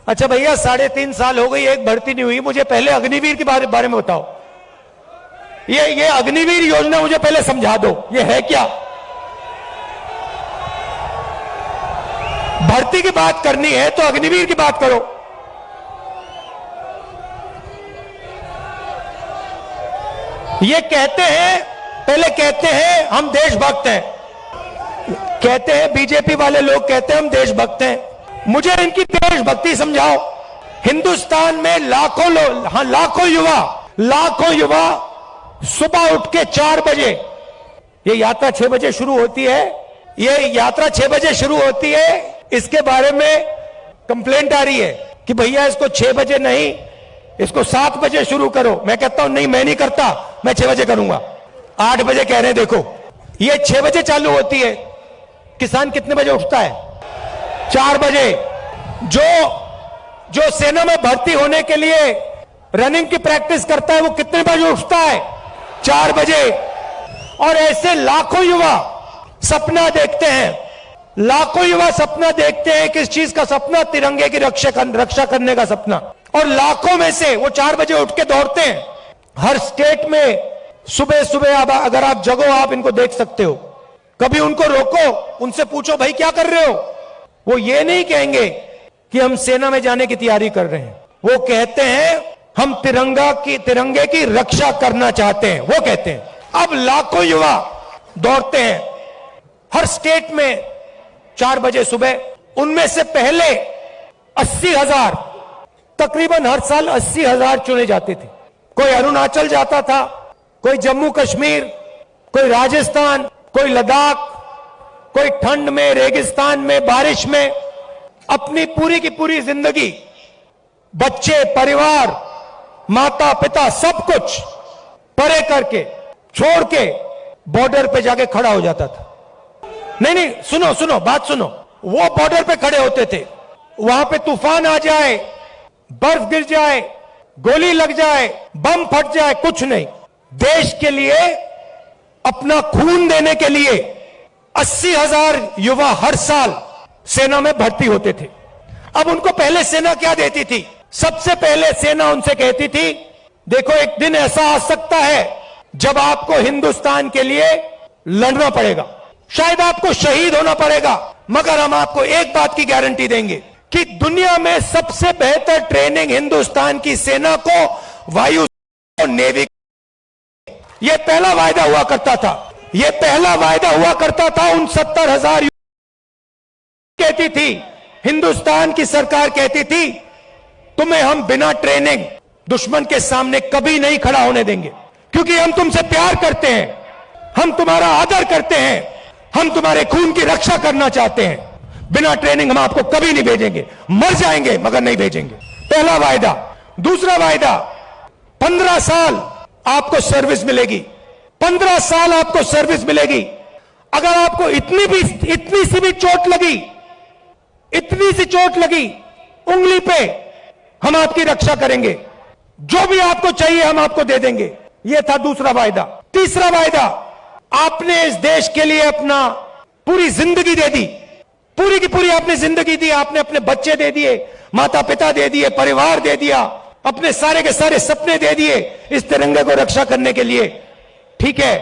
अच्छा भैया 3.5 साल हो गई, एक भर्ती नहीं हुई। मुझे पहले अग्निवीर के बारे में बताओ। ये अग्निवीर योजना मुझे पहले समझा दो, ये है क्या? भर्ती की बात करनी है तो अग्निवीर की बात करो। ये कहते हैं, पहले कहते हैं हम देशभक्त हैं, कहते हैं बीजेपी वाले लोग कहते हैं हम देशभक्त हैं। मुझे इनकी देशभक्ति समझाओ। हिंदुस्तान में लाखों युवा सुबह उठ के 4 बजे, ये यात्रा 6 बजे शुरू होती है, ये यात्रा 6 बजे शुरू होती है। इसके बारे में कंप्लेंट आ रही है कि भैया इसको 6 बजे नहीं, इसको 7 बजे शुरू करो। मैं कहता हूं नहीं, मैं नहीं करता, मैं 6 बजे करूंगा। 8 बजे कह रहे हैं। देखो ये 6 बजे चालू होती है। किसान कितने बजे उठता है? 4 बजे। जो सेना में भर्ती होने के लिए रनिंग की प्रैक्टिस करता है वो कितने बजे उठता है? 4 बजे। और ऐसे लाखों युवा सपना देखते हैं, लाखों युवा सपना देखते हैं। किस चीज का सपना? तिरंगे की रक्षा करने का सपना। और लाखों में से वो 4 बजे उठ के दौड़ते हैं। हर स्टेट में सुबह सुबह अगर आप जगो, आप इनको देख सकते हो। कभी उनको रोको, उनसे पूछो भाई क्या कर रहे हो? वो ये नहीं कहेंगे कि हम सेना में जाने की तैयारी कर रहे हैं। वो कहते हैं हम तिरंगे की रक्षा करना चाहते हैं, वो कहते हैं। अब लाखों युवा दौड़ते हैं हर स्टेट में 4 बजे सुबह। उनमें से पहले 80,000, तकरीबन हर साल 80,000 चुने जाते थे। कोई अरुणाचल जाता था, कोई जम्मू कश्मीर, कोई राजस्थान, कोई लद्दाख, कोई ठंड में, रेगिस्तान में, बारिश में अपनी पूरी की पूरी जिंदगी, बच्चे, परिवार, माता पिता, सब कुछ परे करके छोड़ के बॉर्डर पे जाके खड़ा हो जाता था। नहीं, सुनो बात सुनो। वो बॉर्डर पे खड़े होते थे, वहां पे तूफान आ जाए, बर्फ गिर जाए, गोली लग जाए, बम फट जाए, कुछ नहीं। देश के लिए अपना खून देने के लिए 80,000 युवा हर साल सेना में भर्ती होते थे। अब उनको पहले सेना क्या देती थी? सबसे पहले सेना उनसे कहती थी देखो एक दिन ऐसा आ सकता है जब आपको हिंदुस्तान के लिए लड़ना पड़ेगा, शायद आपको शहीद होना पड़ेगा, मगर हम आपको एक बात की गारंटी देंगे कि दुनिया में सबसे बेहतर ट्रेनिंग हिंदुस्तान की सेना को वायु और नेवी। यह पहला वायदा हुआ करता था। यह पहला वायदा हुआ करता था। उन 70,000 कहती थी, हिंदुस्तान की सरकार कहती थी तुम्हें हम बिना ट्रेनिंग दुश्मन के सामने कभी नहीं खड़ा होने देंगे, क्योंकि हम तुमसे प्यार करते हैं, हम तुम्हारा आदर करते हैं, हम तुम्हारे खून की रक्षा करना चाहते हैं। बिना ट्रेनिंग हम आपको कभी नहीं भेजेंगे, मर जाएंगे मगर नहीं भेजेंगे। पहला वायदा। दूसरा वायदा, 15 साल आपको सर्विस मिलेगी। 15 साल आपको सर्विस मिलेगी। अगर आपको इतनी सी भी चोट लगी, इतनी सी चोट लगी उंगली पे, हम आपकी रक्षा करेंगे। जो भी आपको चाहिए हम आपको दे देंगे। यह था दूसरा वायदा। तीसरा वायदा, आपने इस देश के लिए अपना पूरी जिंदगी दे दी, पूरी की पूरी आपने जिंदगी दी। आपने अपने बच्चे दे दिए, माता पिता दे दिए, परिवार दे दिया, अपने सारे के सारे सपने दे दिए इस तिरंगे को रक्षा करने के लिए। ठीक है,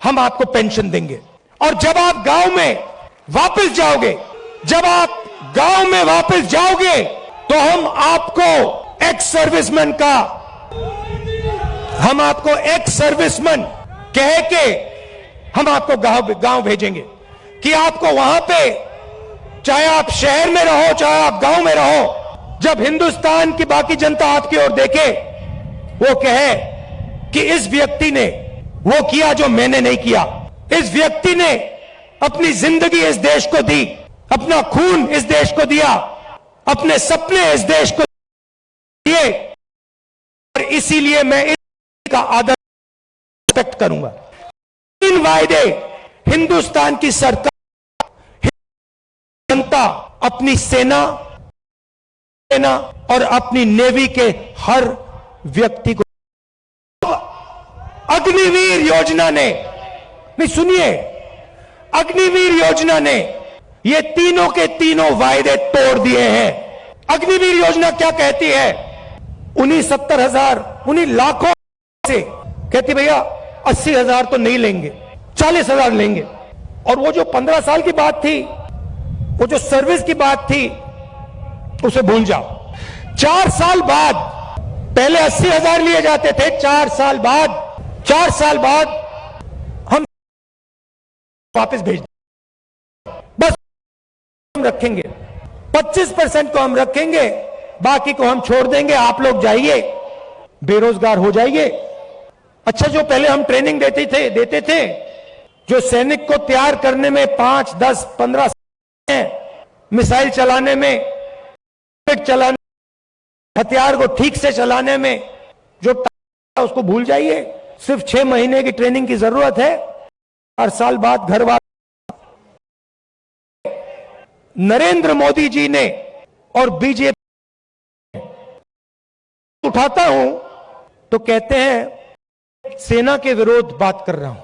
हम आपको पेंशन देंगे। और जब आप गांव में वापस जाओगे, जब आप गांव में वापस जाओगे तो हम आपको एक्स सर्विसमैन कह के हम आपको गांव भेजेंगे कि आपको वहां पे, चाहे आप शहर में रहो चाहे आप गांव में रहो, जब हिंदुस्तान की बाकी जनता आपकी ओर देखे, वो कहे कि इस व्यक्ति ने वो किया जो मैंने नहीं किया। इस व्यक्ति ने अपनी जिंदगी इस देश को दी, अपना खून इस देश को दिया, अपने सपने इस देश को दिए, और इसीलिए मैं इसका आदर रिस्पेक्ट करूंगा। 3 वायदे हिंदुस्तान की सरकार, जनता अपनी सेना और अपनी नेवी के हर व्यक्ति को। अग्निवीर योजना ने, नहीं सुनिए, अग्निवीर योजना ने ये तीनों के तीनों वायदे तोड़ दिए हैं। अग्निवीर योजना क्या कहती है? उन्हीं 70,000, उन्हीं लाखों से कहती भैया 80,000 तो नहीं लेंगे, 40,000 लेंगे। और वो जो 15 साल की बात थी, वो जो सर्विस की बात थी, उसे भूल जाओ। 4 साल बाद, पहले 80,000 लिए जाते थे, 4 साल बाद हम वापस भेज बस हम रखेंगे 25% को हम रखेंगे, बाकी को हम छोड़ देंगे, आप लोग जाइए बेरोजगार हो जाइए। अच्छा, जो पहले हम ट्रेनिंग देते थे, जो सैनिक को तैयार करने में 5, 10, 15 मिसाइल चलाने में, चलाने, हथियार को ठीक से चलाने में जो उसको भूल जाइए। सिर्फ 6 महीने की ट्रेनिंग की जरूरत है, 4 साल बाद घर वापस। नरेंद्र मोदी जी ने और बीजेपी उठाता हूं तो कहते हैं सेना के विरोध बात कर रहा हूं।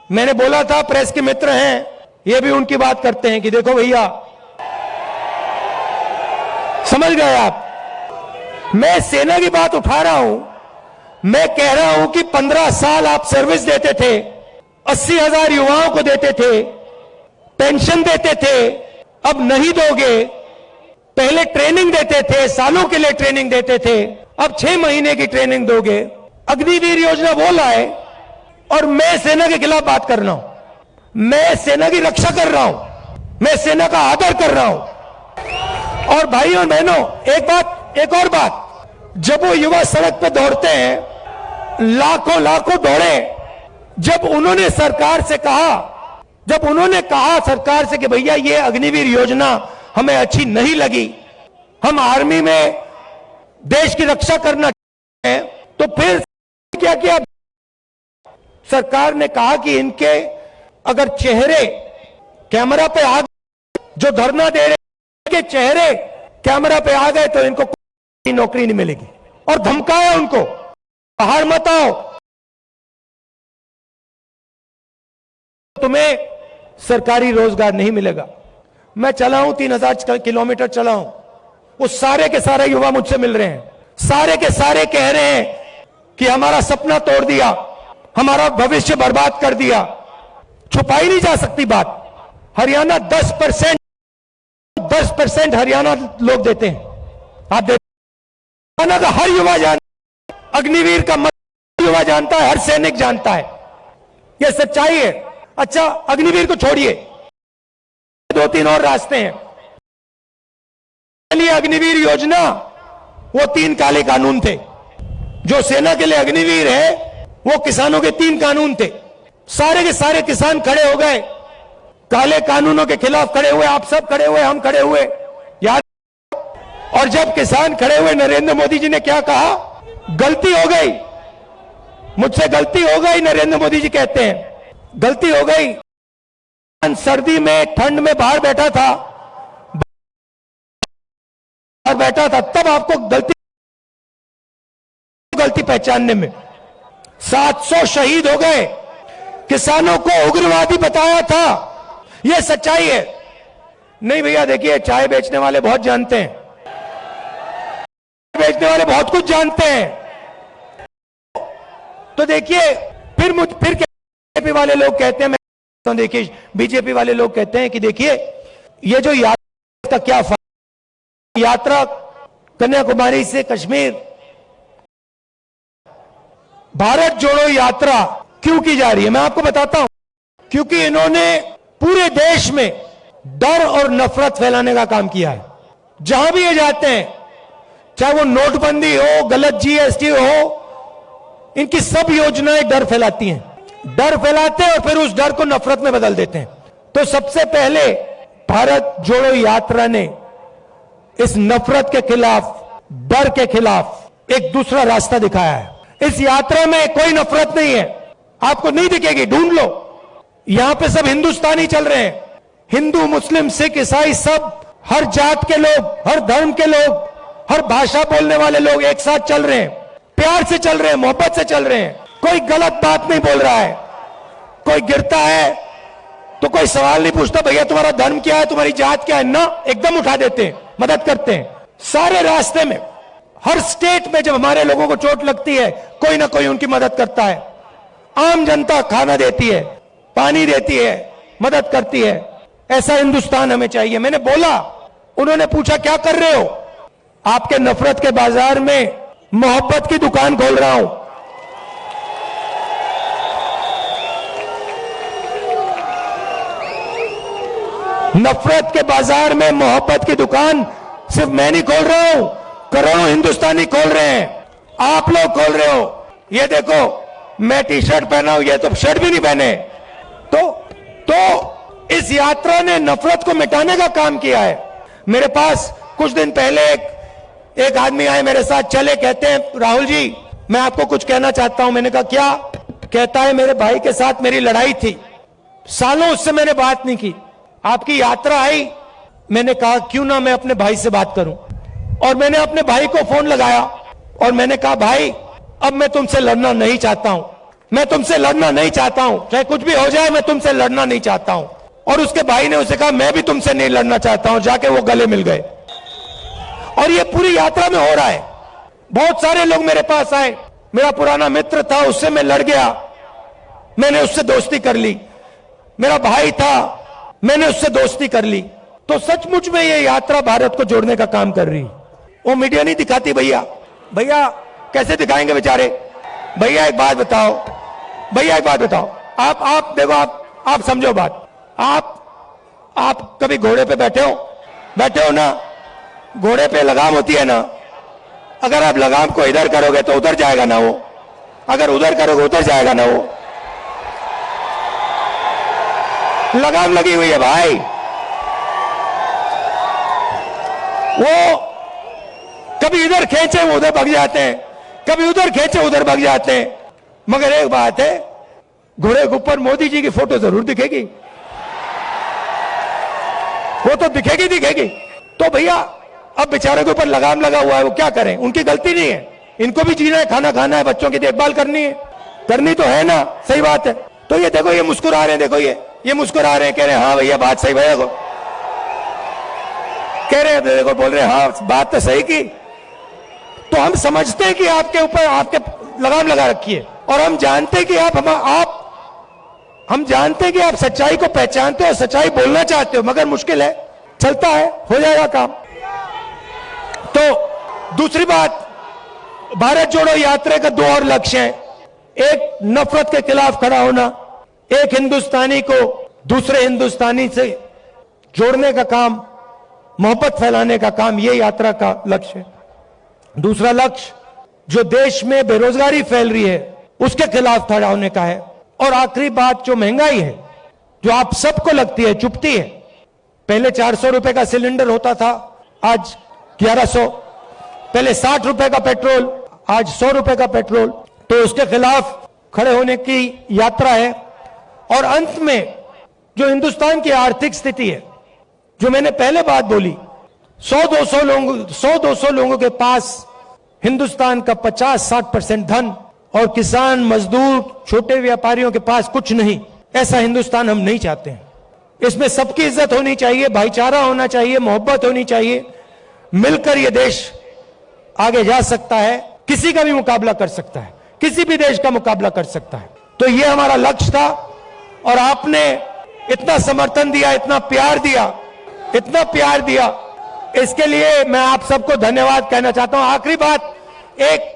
मैंने बोला था प्रेस के मित्र हैं, ये भी उनकी बात करते हैं कि देखो भैया, समझ गए आप, मैं सेना की बात उठा रहा हूं। मैं कह रहा हूं कि 15 साल आप सर्विस देते थे, 80,000 युवाओं को देते थे, पेंशन देते थे, अब नहीं दोगे। पहले ट्रेनिंग देते थे, सालों के लिए ट्रेनिंग देते थे, अब 6 महीने की ट्रेनिंग दोगे। अग्निवीर योजना वो लाए और मैं सेना के खिलाफ बात कर रहा हूं। मैं सेना की रक्षा कर रहा हूं, मैं सेना का आदर कर रहा हूं। और भाइयों और बहनों, एक और बात, जब वो युवा सड़क पे दौड़ते हैं, लाखों दौड़े, जब उन्होंने सरकार से कहा सरकार से कि भैया ये अग्निवीर योजना हमें अच्छी नहीं लगी, हम आर्मी में देश की रक्षा करना चाहते हैं, तो फिर क्या किया? सरकार ने कहा कि इनके अगर चेहरे कैमरा पे आ गए, जो धरना दे रहे के चेहरे कैमरा पे आ गए, तो इनको कोई नौकरी नहीं मिलेगी। और धमकाया उनको, बाहर मत आओ, तुम्हें सरकारी रोजगार नहीं मिलेगा। मैं चला हूं, 3000 किलोमीटर चला हूं, वो सारे के सारे युवा मुझसे मिल रहे हैं, सारे के सारे कह रहे हैं कि हमारा सपना तोड़ दिया, हमारा भविष्य बर्बाद कर दिया। छुपाई नहीं जा सकती बात। हरियाणा 10% हरियाणा लोग देते हैं, आप देते हैं। हरियाणा का हर युवा जानता है, अग्निवीर का मतलब युवा जानता है, हर सैनिक जानता है, यह सच्चाई है। अच्छा, अग्निवीर को छोड़िए, 2-3 और रास्ते हैं। लिए अग्निवीर योजना, वो 3 काले कानून थे। जो सेना के लिए अग्निवीर है, वो किसानों के 3 कानून थे। सारे के सारे किसान खड़े हो गए, काले कानूनों के खिलाफ खड़े हुए, आप सब खड़े हुए, हम खड़े हुए, याद। और जब किसान खड़े हुए, नरेंद्र मोदी जी ने क्या कहा? गलती हो गई, मुझसे गलती हो गई, नरेंद्र मोदी जी कहते हैं, गलती हो गई। सर्दी में, ठंड में बाहर बैठा था, तब आपको गलती पहचानने में 700 शहीद हो गए। किसानों को उग्रवादी बताया था, यह सच्चाई है। नहीं भैया, देखिए, चाय बेचने वाले बहुत जानते हैं, बेचने वाले बहुत कुछ जानते हैं। तो देखिए, फिर बीजेपी वाले लोग कहते हैं, मैं देखिए बीजेपी वाले लोग कहते हैं कि देखिए ये जो यात्रा का क्या फायदा, यात्रा कन्याकुमारी से कश्मीर, भारत जोड़ो यात्रा क्यों की जा रही है? मैं आपको बताता हूं, क्योंकि इन्होंने पूरे देश में डर और नफरत फैलाने का काम किया है। जहां भी ये जाते हैं, चाहे वो नोटबंदी हो, गलत जीएसटी हो, इनकी सब योजनाएं डर फैलाती हैं, डर फैलाते हैं और फिर उस डर को नफरत में बदल देते हैं। तो सबसे पहले भारत जोड़ो यात्रा ने इस नफरत के खिलाफ, डर के खिलाफ एक दूसरा रास्ता दिखाया है। इस यात्रा में कोई नफरत नहीं है, आपको नहीं दिखेगी, ढूंढ लो। यहां पे सब हिंदुस्तानी चल रहे हैं, हिंदू, मुस्लिम, सिख, ईसाई, सब, हर जात के लोग, हर धर्म के लोग, हर भाषा बोलने वाले लोग एक साथ चल रहे हैं, प्यार से चल रहे हैं, मोहब्बत से चल रहे हैं। कोई गलत बात नहीं बोल रहा है। कोई गिरता है तो कोई सवाल नहीं पूछता, भैया तुम्हारा धर्म क्या है, तुम्हारी जात क्या है, ना, एकदम उठा देते हैं, मदद करते हैं। सारे रास्ते में, हर स्टेट में जब हमारे लोगों को चोट लगती है, कोई ना कोई उनकी मदद करता है। आम जनता खाना देती है, पानी देती है, मदद करती है। ऐसा हिंदुस्तान हमें चाहिए। मैंने बोला, उन्होंने पूछा क्या कर रहे हो? आपके नफरत के बाजार में मोहब्बत की दुकान खोल रहा हूं। नफरत के बाजार में मोहब्बत की दुकान सिर्फ मैं नहीं खोल रहा हूं, करोड़ों हिंदुस्तानी खोल रहे हैं। आप लोग खोल रहे हो। ये देखो, मैं टी शर्ट पहना हूं, ये तो शर्ट भी नहीं पहने। तो इस यात्रा ने नफरत को मिटाने का काम किया है। मेरे पास कुछ दिन पहले एक आदमी आए मेरे साथ, चले, कहते हैं राहुल जी मैं आपको कुछ कहना चाहता हूं। मैंने कहा क्या? कहता है मेरे भाई के साथ मेरी लड़ाई थी, सालों उससे मैंने बात नहीं की, आपकी यात्रा आई, मैंने कहा क्यों ना मैं अपने भाई से बात करूं। और मैंने अपने भाई को फोन लगाया और मैंने कहा भाई अब मैं तुमसे लड़ना नहीं चाहता हूं, मैं तुमसे लड़ना नहीं चाहता हूं, चाहे कुछ भी हो जाए मैं तुमसे लड़ना नहीं चाहता हूं। और उसके भाई ने उसे कहा मैं भी तुमसे नहीं लड़ना चाहता हूं। जाके वो गले मिल गए। और ये पूरी यात्रा में हो रहा है। बहुत सारे लोग मेरे पास आए, मेरा पुराना मित्र था, उससे मैं लड़ गया, मैंने उससे दोस्ती कर ली। मेरा भाई था, मैंने उससे दोस्ती कर ली। तो सचमुच में ये यात्रा भारत को जोड़ने का काम कर रही। वो मीडिया नहीं दिखाती। भैया भैया कैसे दिखाएंगे बेचारे? भैया एक बात बताओ, भैया एक बात बताओ, आप देखो, आप समझो बात। आप कभी घोड़े पे बैठे हो ना? घोड़े पे लगाम होती है ना, अगर आप लगाम को इधर करोगे तो उधर जाएगा ना वो, अगर उधर करोगे उधर जाएगा ना वो। लगाम लगी हुई है भाई। वो कभी इधर खींचे वो उधर भाग जाते हैं, कभी उधर खींचे उधर भाग जाते हैं। मगर एक बात है, घोड़े के ऊपर मोदी जी की फोटो जरूर दिखेगी, वो तो दिखेगी। तो भैया अब बेचारे के ऊपर लगाम लगा हुआ है, वो क्या करें? उनकी गलती नहीं है, इनको भी जीना है, खाना खाना है, बच्चों की देखभाल करनी है, करनी तो है ना, सही बात है। तो ये देखो, ये मुस्कुरा रहे हैं, देखो ये मुस्कुरा रहे हैं, कह रहे हैं हाँ भैया बात सही, भैया को कह रहे हैं, देखो बोल रहे हैं हाँ बात तो सही की। तो हम समझते हैं कि आपके ऊपर आपके लगाम लगा रखी है, और हम जानते हैं कि हम जानते हैं कि आप सच्चाई को पहचानते हो, सच्चाई बोलना चाहते हो, मगर मुश्किल है, चलता है, हो जाएगा काम। तो दूसरी बात, भारत जोड़ो यात्रा का दो और लक्ष्य हैं। एक नफरत के खिलाफ खड़ा होना, एक हिंदुस्तानी को दूसरे हिंदुस्तानी से जोड़ने का काम, मोहब्बत फैलाने का काम, ये यात्रा का लक्ष्य है। दूसरा लक्ष्य जो देश में बेरोजगारी फैल रही है उसके खिलाफ खड़ा होने का है। और आखिरी बात, जो महंगाई है, जो आप सबको लगती है, चुभती है। पहले 400 रुपए का सिलेंडर होता था, आज 1100। पहले 60 रुपए का पेट्रोल, आज 100 रुपए का पेट्रोल। तो उसके खिलाफ खड़े होने की यात्रा है। और अंत में जो हिंदुस्तान की आर्थिक स्थिति है, जो मैंने पहले बात बोली, 100-200 लोगों के पास हिंदुस्तान का 50-60% धन, और किसान, मजदूर, छोटे व्यापारियों के पास कुछ नहीं। ऐसा हिंदुस्तान हम नहीं चाहते हैं। इसमें सबकी इज्जत होनी चाहिए, भाईचारा होना चाहिए, मोहब्बत होनी चाहिए। मिलकर यह देश आगे जा सकता है, किसी का भी मुकाबला कर सकता है, किसी भी देश का मुकाबला कर सकता है। तो यह हमारा लक्ष्य था, और आपने इतना समर्थन दिया, इतना प्यार दिया, इसके लिए मैं आप सबको धन्यवाद कहना चाहता हूं। आखिरी बात, एक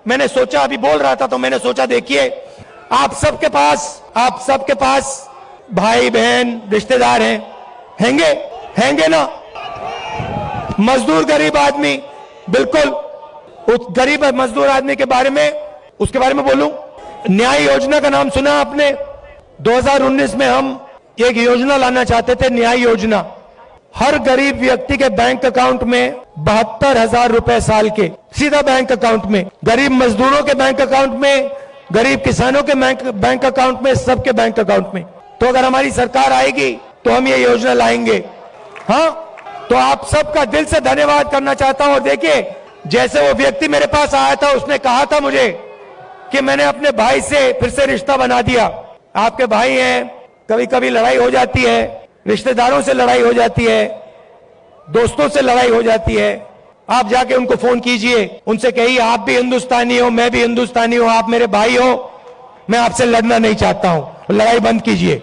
मैंने सोचा, अभी बोल रहा था तो मैंने सोचा, देखिए आप सबके पास भाई बहन रिश्तेदार हैंगे ना? मजदूर गरीब आदमी, बिल्कुल उस गरीब मजदूर आदमी के बारे में, उसके बारे में बोलूं। न्याय योजना का नाम सुना आपने? 2019 में हम एक योजना लाना चाहते थे, न्याय योजना। हर गरीब व्यक्ति के बैंक अकाउंट में 72,000 रुपए साल के सीधा बैंक अकाउंट में, गरीब मजदूरों के बैंक अकाउंट में, गरीब किसानों के बैंक अकाउंट में, सबके बैंक अकाउंट में। तो अगर हमारी सरकार आएगी तो हम ये योजना लाएंगे। हाँ, तो आप सबका दिल से धन्यवाद करना चाहता हूं। और देखिए, जैसे वो व्यक्ति मेरे पास आया था, उसने कहा था मुझे कि मैंने अपने भाई से फिर से रिश्ता बना दिया। आपके भाई हैं, कभी कभी लड़ाई हो जाती है, रिश्तेदारों से लड़ाई हो जाती है, दोस्तों से लड़ाई हो जाती है, आप जाके उनको फोन कीजिए, उनसे कहिए आप भी हिंदुस्तानी हो, मैं भी हिंदुस्तानी हूं, आप मेरे भाई हो, मैं आपसे लड़ना नहीं चाहता हूं, लड़ाई बंद कीजिए।